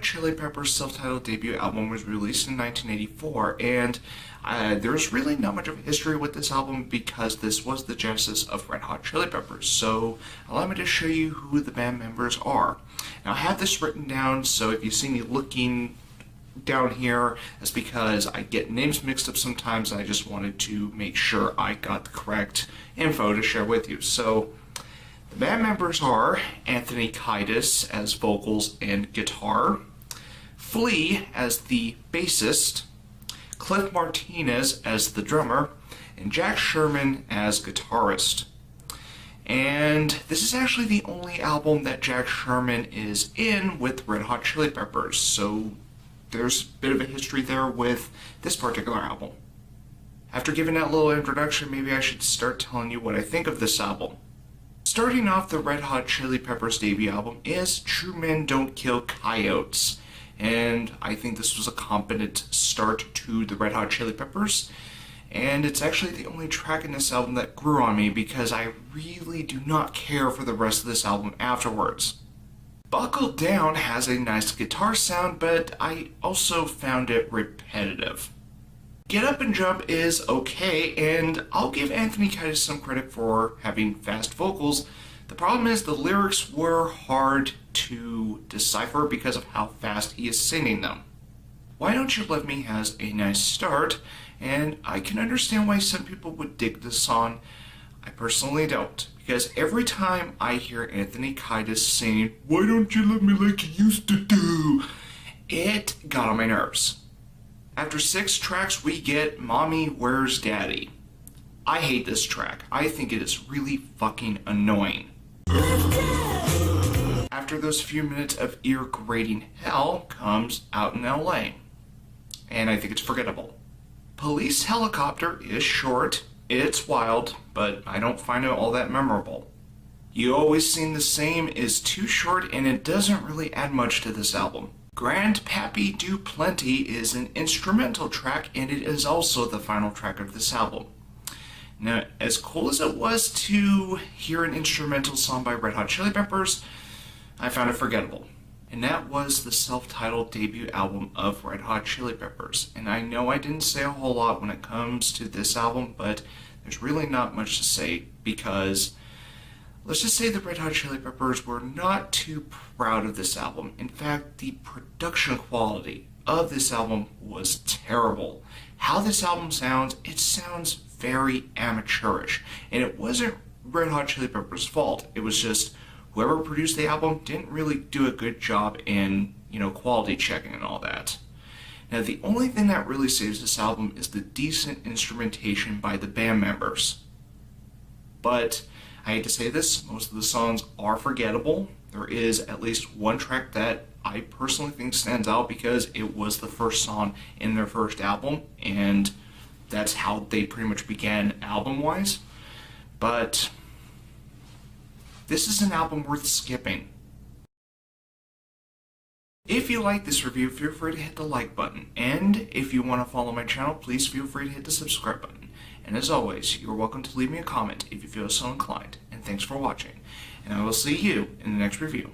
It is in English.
Hot Chili Peppers' self-titled debut album was released in 1984, and there's really not much of a history with this album because this was the genesis of Red Hot Chili Peppers. So allow me to show you who the band members are. Now I have this written down, so if you see me looking down here, that's because I get names mixed up sometimes, and I just wanted to make sure I got the correct info to share with you. So the band members are Anthony Kiedis as vocals and guitar, Flea as the bassist, Cliff Martinez as the drummer, and Jack Sherman as guitarist. And this is actually the only album that Jack Sherman is in with Red Hot Chili Peppers, so there's a bit of a history there with this particular album. After giving that little introduction, maybe I should start telling you what I think of this album. Starting off the Red Hot Chili Peppers debut album is True Men Don't Kill Coyotes, and I think this was a competent start to the Red Hot Chili Peppers, and it's actually the only track in this album that grew on me because I really do not care for the rest of this album afterwards. Buckle Down has a nice guitar sound, but I also found it repetitive. Get Up and Jump is okay, and I'll give Anthony Kiedis some credit for having fast vocals. The problem is the lyrics were hard to decipher because of how fast he is singing them. Why Don't You Love Me has a nice start, and I can understand why some people would dig this song. I personally don't, because every time I hear Anthony Kiedis singing, "Why don't you love me like you used to do?" it got on my nerves. After 6 tracks, we get Mommy Where's Daddy. I hate this track. I think it is really fucking annoying. After those few minutes of ear-grating hell comes Out in LA, and I think it's forgettable. Police Helicopter is short, it's wild, but I don't find it all that memorable. You Always Seem the Same is too short, and it doesn't really add much to this album. Grandpappy Do Plenty is an instrumental track, and it is also the final track of this album. Now, as cool as it was to hear an instrumental song by Red Hot Chili Peppers, I found it forgettable. And that was the self-titled debut album of Red Hot Chili Peppers. And I know I didn't say a whole lot when it comes to this album, but there's really not much to say because let's just say the Red Hot Chili Peppers were not too proud of this album. In fact, the production quality of this album was terrible. How this album sounds, it sounds very amateurish. And it wasn't Red Hot Chili Peppers' fault. It was just whoever produced the album didn't really do a good job in, quality checking and all that. Now, the only thing that really saves this album is the decent instrumentation by the band members. But I hate to say this, most of the songs are forgettable. There is at least one track that I personally think stands out because it was the first song in their first album, and that's how they pretty much began album-wise. But this is an album worth skipping. If you like this review, feel free to hit the like button. And if you want to follow my channel, please feel free to hit the subscribe button. And as always, you're welcome to leave me a comment if you feel so inclined. And thanks for watching. And I will see you in the next review.